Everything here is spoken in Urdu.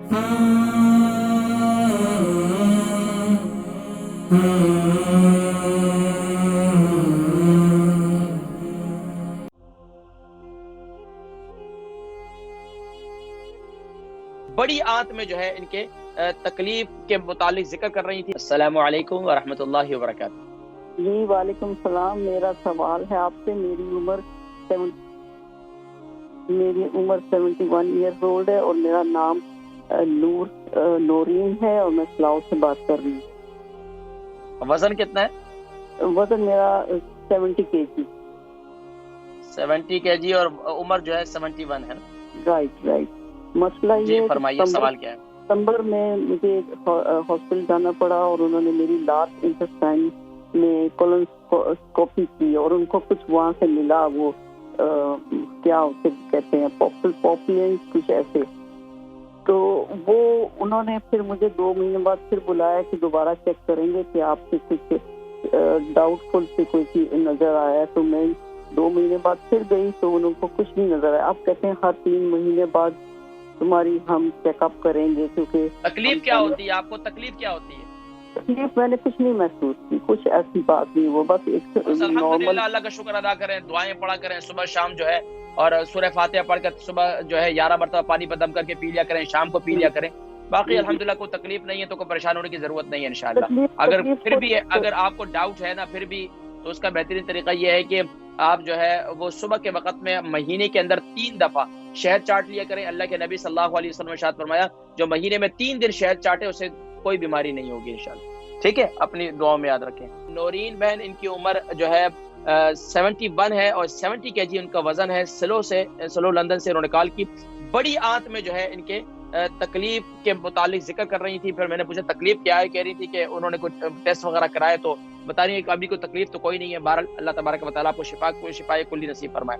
بڑی آنت میں جو ہے ان کے تکلیف کے متعلق ذکر کر رہی تھی۔ السلام علیکم ورحمۃ اللہ وبرکاتہ۔ جی وعلیکم السلام۔ میرا سوال ہے آپ سے۔ میری عمر 71 ایئر اولڈ ہے اور میرا نام نورین ہے اور میں سلاؤ سے بات کر رہی ہوں۔ وزن کتنا ہے؟ وزن میرا 70 kg۔ 70 kg اور عمر جو ہے 71 ہے۔ رائٹ۔ مسئلہ یہ فرمائیے سوال کیا ہے؟ ستمبر میں مجھے ہاسپٹل جانا پڑا اور انہوں نے میری لاسٹ انٹسٹائن میں کولونوسکوپی کی اور ان کو کچھ وہاں سے ملا، وہ کیا اسے کہتے ہیں پاپولینس کچھ ایسے، تو وہ انہوں نے پھر مجھے 2 مہینے بعد پھر بلایا کہ دوبارہ چیک کریں گے کہ آپ سے کچھ ڈاؤٹ فل سے کوئی چیز نظر آیا ہے۔ تو میں 2 مہینے بعد پھر گئی تو ان کو کچھ نہیں نظر آیا۔ آپ کہتے ہیں ہر 3 مہینے بعد تمہاری ہم چیک اپ کریں گے، کیونکہ تکلیف کیا ہوتی ہے آپ کو؟ تکلیف کیا ہوتی ہے؟ تکلیف میں نے کچھ نہیں محسوس کی، کچھ ایسی بات نہیں، وہ بس ایک الحمدللہ، اللہ کا شکر ادا کریں، دعائیں پڑھا کریں صبح شام جو ہے، اور سورہ فاتحہ پڑھ کر صبح جو ہے 11 مرتبہ پانی پہ دم کر کے پی لیا کریں، شام کو پی لیا کریں۔ باقی الحمدللہ کوئی تکلیف نہیں ہے تو کوئی پریشان ہونے کی ضرورت نہیں ہے انشاءاللہ۔ اگر پھر بھی اگر آپ کو ڈاؤٹ ہے نا پھر بھی، تو اس کا بہترین طریقہ یہ ہے کہ آپ جو ہے وہ صبح کے وقت میں مہینے کے اندر 3 دفعہ شہد چاٹ لیا کریں۔ اللہ کے نبی صلی اللہ علیہ وسلم نے ارشاد فرمایا جو مہینے میں 3 دن شہد چاٹے اسے کوئی بیماری نہیں ہوگی انشاءاللہ۔ ٹھیک ہے، اپنی دعاؤں میں یاد رکھیں۔ نورین بہن، ان کی عمر جو ہے 71 ہے اور 70 kg ان کا وزن ہے۔ سلو لندن سے انہوں نے کال کی۔ بڑی آنت میں جو ہے ان کے تکلیف کے متعلق ذکر کر رہی تھی۔ پھر میں نے پوچھا تکلیف کیا ہے؟ کہہ رہی تھی کہ انہوں نے کچھ ٹیسٹ وغیرہ کرائے تو بتا رہی ہے کہ ابھی کوئی تکلیف تو کوئی نہیں ہے۔ بہرحال اللہ تبارک و تعالیٰ آپ کو شفا کلی نصیب فرمائے۔